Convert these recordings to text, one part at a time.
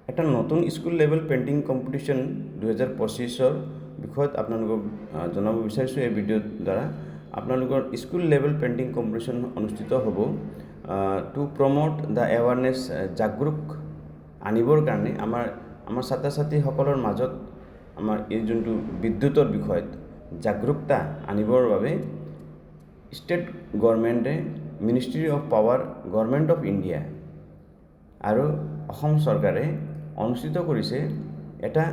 এটা নতুন school level painting competition 2025 বিষয়ত আপোনালোকক জনাব বিচাৰিছোঁ এই ভিডিঅ'ৰ দ্বাৰা। আপোনালোকৰ স্কুল লেভেল পেইণ্টিং কম্পিটিশ্যন অনুষ্ঠিত হ'ব টু প্ৰমোট দ্য এৱাৰনেছ, জাগৰূক আনিবৰ কাৰণে আমাৰ ছাত্ৰ ছাত্ৰীসকলৰ মাজত আমাৰ এই যোনটো বিদ্যুতৰ বিষয়ত জাগৰূকতা আনিবৰ বাবে ষ্টেট গভৰ্ণমেণ্টে, ministry of power, government of India আৰু অসম চৰকাৰে অনুষ্ঠিত কৰিছে এটা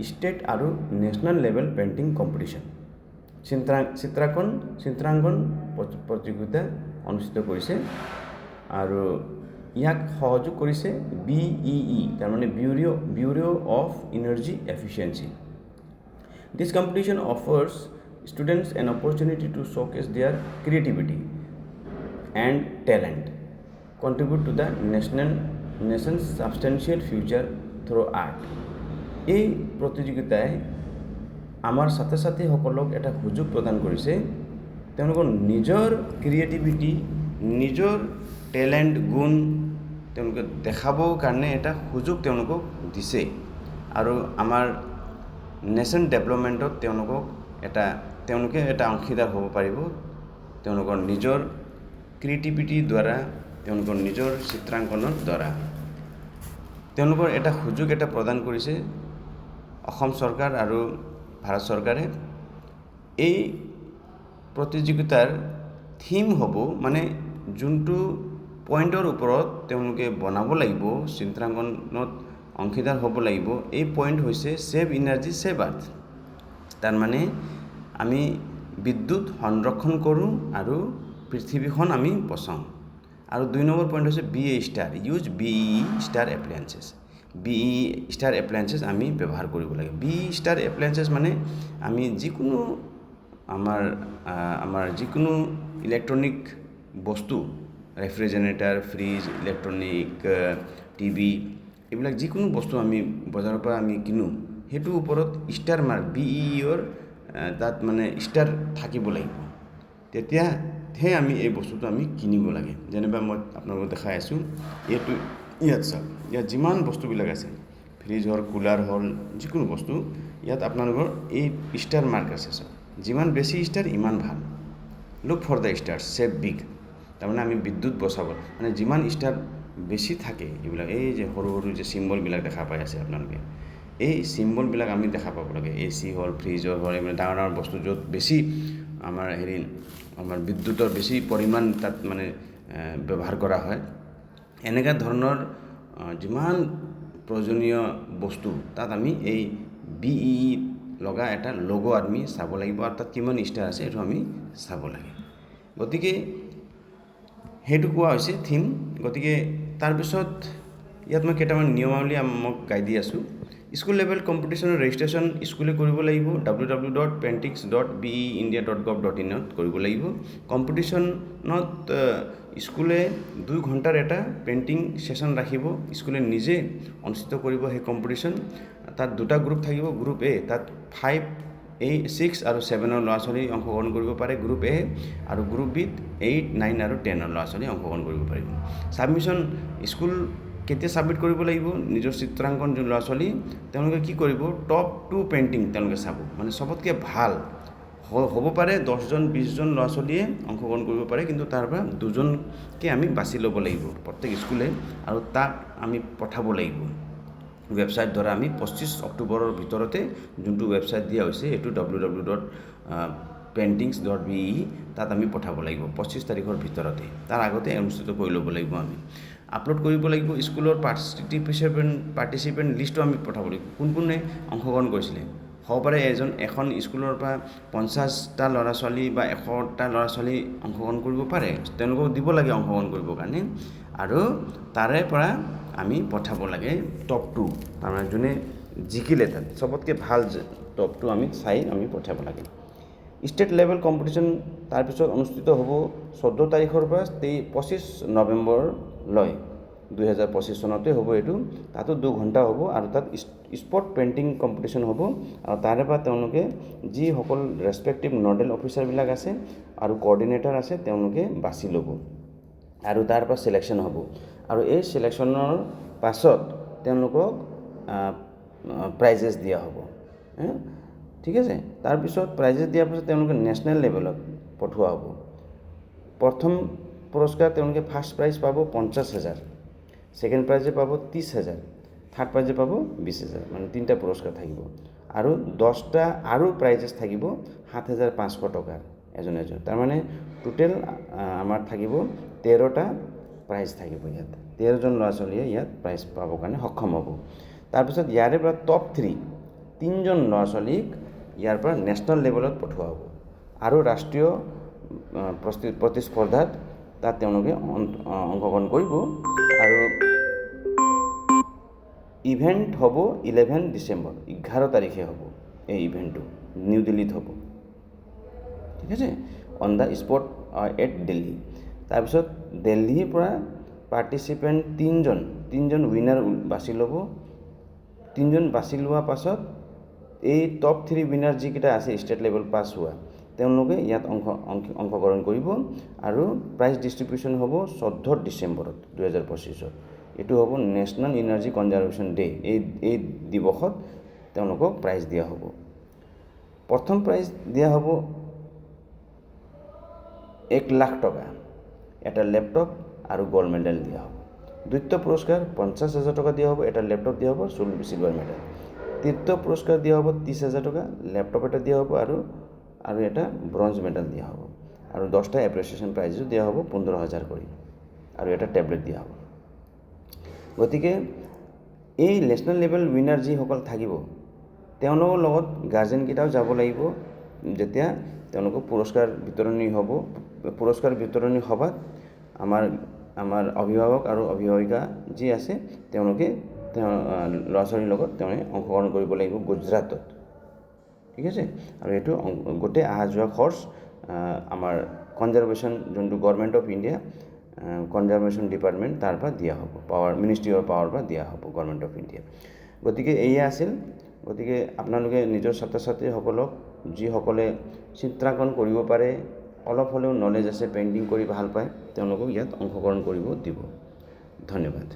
ষ্টেট আৰু নেশ্যনেল লেভেল পেইণ্টিং কম্পিটিশ্যন, চিত্ৰাংকন প্ৰতিযোগিতা অনুষ্ঠিত কৰিছে। আৰু ইয়াক সহযোগ কৰিছে BEE, তাৰমানে bureau of energy efficiency. This competition offers students an opportunity to showcase their creativity and talent, contribute to the nation's substantial future through art. এই প্ৰতিযোগিতাই আমাৰ ছাত্ৰ ছাত্ৰীসকলক এটা সুযোগ প্ৰদান কৰিছে তেওঁলোকৰ নিজৰ ক্ৰিয়েটিভিটি, নিজৰ টেলেণ্ট, গুণ তেওঁলোকে দেখাবৰ কাৰণে এটা সুযোগ তেওঁলোকক দিছে। আৰু আমাৰ নেশ্যন ডেভেলপমেণ্টত তেওঁলোকে এটা অংশীদাৰ হ'ব পাৰিব তেওঁলোকৰ নিজৰ ক্ৰিয়েটিভিটিৰ দ্বাৰা, তেওঁলোকৰ নিজৰ চিত্ৰাংকনৰ দ্বাৰা। তেওঁলোকৰ এটা সুযোগ প্ৰদান কৰিছে অসম চৰকাৰ আৰু ভাৰত চৰকাৰে। এই প্ৰতিযোগিতাৰ থিম হ'ব, মানে যোনটো পইণ্টৰ ওপৰত তেওঁলোকে বনাব লাগিব, চিত্ৰাংকনত অংশীদাৰ হ'ব লাগিব, এই পইণ্ট হৈছে ছেভ ইনাৰ্জি, ছেভ আৰ্থ। তাৰমানে আমি বিদ্যুৎ সংৰক্ষণ কৰোঁ আৰু পৃথিৱীখন আমি বচাওঁ। আৰু 2 নম্বৰ পইণ্ট হৈছে BE star, use BE star appliances. BE star appliances আমি ব্যৱহাৰ কৰিব লাগে। BE ষ্টাৰ এপ্লায়েন্সেছ মানে আমি যিকোনো আমাৰ যিকোনো ইলেক্ট্ৰনিক বস্তু, ৰেফ্ৰিজাৰেটৰ, ফ্ৰিজ, ইলেক্ট্ৰনিক টিভি, এইবিলাক যিকোনো বস্তু আমি বজাৰৰ পৰা আমি কিনো, সেইটোৰ ওপৰত ষ্টাৰ মাৰ্ক, BEৰ তাত মানে ষ্টাৰ থাকিব লাগিব, তেতিয়াহে আমি এই বস্তুটো আমি কিনিব লাগে। যেনিবা মই আপোনালোকক দেখাই আছোঁ, ইয়াত চাওক, ইয়াত যিমান বস্তুবিলাক আছে, ফ্ৰিজ হ'ল, কুলাৰ হ'ল, যিকোনো বস্তু, ইয়াত আপোনালোকৰ এই ষ্টাৰ মাৰ্ক আছে। চাওক, যিমান বেছি ষ্টাৰ ইমান ভাল। Look for the star, save big. তাৰমানে আমি বিদ্যুৎ বচাব, মানে যিমান ষ্টাৰ বেছি থাকে, এইবিলাক এই যে সৰু সৰু যে চিম্বলবিলাক দেখা পাই আছে আপোনালোকে, এই চিম্বলবিলাক আমি দেখা পাব লাগে। AC হ'ল, ফ্ৰিজৰ হ'ল, এইবিলাক ডাঙৰ ডাঙৰ বস্তু য'ত বেছি আমাৰ বিদ্যুতৰ বেছি পৰিমাণ তাত মানে ব্যৱহাৰ কৰা হয়, এনেকুৱা ধৰণৰ যিমান প্ৰয়োজনীয় বস্তু তাত আমি এই BE লগা এটা লগো আমি চাব লাগিব, আৰু তাত কিমান ষ্টাৰ আছে এইটো আমি চাব লাগে। গতিকে সেইটো কোৱা হৈছে থিম। গতিকে তাৰপিছত ইয়াত মই কেইটামান নিয়মাৱলী মোক গাই দি আছোঁ। স্কুল লেভেল কম্পিটিশ্যনৰ ৰেজিষ্ট্ৰেশ্যন স্কুলে কৰিব লাগিব, www.paintings.beindia.gov.in কৰিব লাগিব। কম্পিটিশ্যনত স্কুলে 2 ঘণ্টাৰ এটা পেইণ্টিং ছেশ্যন ৰাখিব, স্কুলে নিজে অনুষ্ঠিত কৰিব সেই কম্পিটিশ্যন। তাত 2টা গ্ৰুপ থাকিব। গ্ৰুপ A, তাত 5, 6 আৰু 7ৰ ল'ৰা ছোৱালী অংশগ্ৰহণ কৰিব পাৰে, গ্ৰুপ A, আৰু গ্ৰুপ Bত 8, 9 আৰু 10ৰ ল'ৰা ছোৱালী অংশগ্ৰহণ কৰিব পাৰিব। ছাবমিশ্যন স্কুল কেতিয়া ছাবমিট কৰিব লাগিব? নিজৰ চিত্ৰাংকন যোন ল'ৰা ছোৱালী, তেওঁলোকে কি কৰিব, টপ 2 পেইণ্টিং তেওঁলোকে চাব, মানে চবতকৈ ভাল হ'ব পাৰে 10জন 20জন ল'ৰা ছোৱালীয়ে অংশগ্ৰহণ কৰিব পাৰে, কিন্তু তাৰ পৰা 2জনকে আমি বাছি ল'ব লাগিব প্ৰত্যেক স্কুলে, আৰু তাক আমি পঠাব লাগিব ৱেবছাইট দ্বাৰা। আমি 25 অক্টোবৰৰ ভিতৰতে যোনটো ৱেবছাইট দিয়া হৈছে, এইটো www.paintings.be, তাত আমি পঠাব লাগিব 25 তাৰিখৰ ভিতৰতে। তাৰ আগতে অনুষ্ঠিত কৰি ল'ব লাগিব। আমি আপলোড কৰিব লাগিব স্কুলৰ পাৰ্টিচিপেণ্ট লিষ্টটো আমি পঠাব লাগিব, কোনে অংশগ্ৰহণ কৰিছিলে। হ'ব পাৰে এখন স্কুলৰ পৰা 50টা ল'ৰা ছোৱালী বা 100টা ল'ৰা ছোৱালী অংশগ্ৰহণ কৰিব পাৰে, তেওঁলোকক দিব লাগে অংশগ্ৰহণ কৰিবৰ কাৰণে, আৰু তাৰে পৰা আমি পঠাব লাগে টপ 2, তাৰমানে যোনে জিকিলে তাত চবতকৈ ভাল টপ 2 আমি চাই আমি পঠাব লাগে। ষ্টেট লেভেল কম্পিটিশ্যন তাৰপিছত অনুষ্ঠিত হ'ব 14 তাৰিখৰ পৰা 25 নৱেম্বৰলৈ, 2025 চনতে হ'ব এইটো। তাতো 2 ঘণ্টা হ'ব, আৰু তাত স্পট পেইণ্টিং কম্পিটিশ্যন হ'ব, আৰু তাৰে পৰা তেওঁলোকে যিসকল ৰেচপেক্টিভ নডেল অফিচাৰবিলাক আছে আৰু কোঅৰ্ডিনেটৰ আছে, তেওঁলোকে বাছি ল'ব, আৰু তাৰ পৰা চিলেকশ্যন হ'ব। আৰু এই চিলেকশ্যনৰ পাছত তেওঁলোকক প্ৰাইজেছ দিয়া হ'ব। ঠিক আছে, তাৰপিছত প্ৰাইজেছ দিয়াৰ পিছত তেওঁলোকে নেশ্যনেল লেভেলত পঠোৱা হ'ব। প্ৰথম পুৰস্কাৰ তেওঁলোকে ফাৰ্ষ্ট প্ৰাইজ পাব 50,000, ছেকেণ্ড প্ৰাইজে পাব 30,000, থাৰ্ড প্ৰাইজে পাব 20,000, মানে 3টা পুৰস্কাৰ থাকিব। আৰু 10টা আৰু প্ৰাইজেছ থাকিব 7,500 টকাৰ এজন। তাৰমানে টোটেল আমাৰ থাকিব 13টা প্ৰাইজ থাকিব। ইয়াত 13জন ল'ৰা ছোৱালীয়ে ইয়াত প্ৰাইজ পাবৰ কাৰণে সক্ষম হ'ব। তাৰপিছত ইয়াৰে পৰা টপ 3জন ল'ৰা ছোৱালীক ইয়াৰ পৰা নেশ্যনেল লেভেলত পঠোৱা হ'ব আৰু ৰাষ্ট্ৰীয় প্ৰতিস্পৰ্ধাত তাত তেওঁলোকে অংশগ্ৰহণ কৰিব। আৰু ইভেণ্ট হ'ব 11 ডিচেম্বৰ, 11 তাৰিখে হ'ব এই ইভেণ্টটো, নিউ দিল্লীত হ'ব। ঠিক আছে, on the spot at Delhi. তাৰপিছত দিল্লীৰ পৰা পাৰ্টিচিপেণ্ট 3জন উইনাৰ বাছি ল'ব। 3জন বাছি লোৱাৰ পাছত এই টপ 3 উইনাৰ যিকেইটা আছে ষ্টেট লেভেল পাছ হোৱা, তেওঁলোকে ইয়াত অংশগ্ৰহণ কৰিব। আৰু প্ৰাইজ ডিষ্ট্ৰিবিউশ্যন হ'ব 14 ডিচেম্বৰত 2025। এইটো হ'ব নেশ্যনেল এনাৰ্জি কনজাৰ্ভেশ্যন ডে। এই দিৱসত তেওঁলোকক প্ৰাইজ দিয়া হ'ব। প্ৰথম প্ৰাইজ দিয়া হ'ব 1 লাখ টকা, এটা লেপটপ আৰু গ'ল্ড মেডেল দিয়া হ'ব। দ্বিতীয় পুৰস্কাৰ 50,000 টকা দিয়া হ'ব, এটা লেপটপ দিয়া হ'ব, চিলভাৰ মেডেল। তৃতীয় পুৰস্কাৰ দিয়া হ'ব 30,000 টকা, লেপটপ এটা দিয়া হ'ব আৰু এটা ব্ৰঞ্জ মেডেল দিয়া হ'ব। আৰু 10টা এপ্ৰিচিয়েশ্যন প্ৰাইজো দিয়া হ'ব 15,000 কৰি, আৰু এটা টেবলেট দিয়া হ'ব। গতিকে এই নেশ্যনেল লেভেল উইনাৰ যিসকল থাকিব, তেওঁলোকৰ লগত গাৰ্জেনকেইটাও যাব লাগিব। যেতিয়া তেওঁলোকক পুৰস্কাৰ বিতৰণি হ'ব, পুৰস্কাৰ বিতৰণি সভাত আমাৰ অভিভাৱক আৰু অভিভাৱিকা যি আছে তেওঁলোকে ল'ৰা ছোৱালীৰ লগত অংশগ্ৰহণ কৰিব লাগিব গুজৰাটত। ঠিক আছে, আৰু এইটো গোটেই অহা যোৱা খৰচ আমাৰ কনজাৰ্ভেশ্যন যোনটো government of India conservation department তাৰ পৰা দিয়া হ'ব, মিনিষ্ট্ৰী অফ পাৱাৰ পৰা দিয়া হ'ব গভৰ্ণমেণ্ট অফ ইণ্ডিয়া। গতিকে এয়া আছিল। গতিকে আপোনালোকে নিজৰ ছাত্ৰ ছাত্ৰীসকলক যিসকলে চিত্ৰাংকন কৰিব পাৰে, অলপ হ'লেও নলেজ আছে, পেইণ্টিং কৰি ভাল পায়, তেওঁলোকক ইয়াত অংশগ্ৰহণ কৰিব দিব। ধন্যবাদ।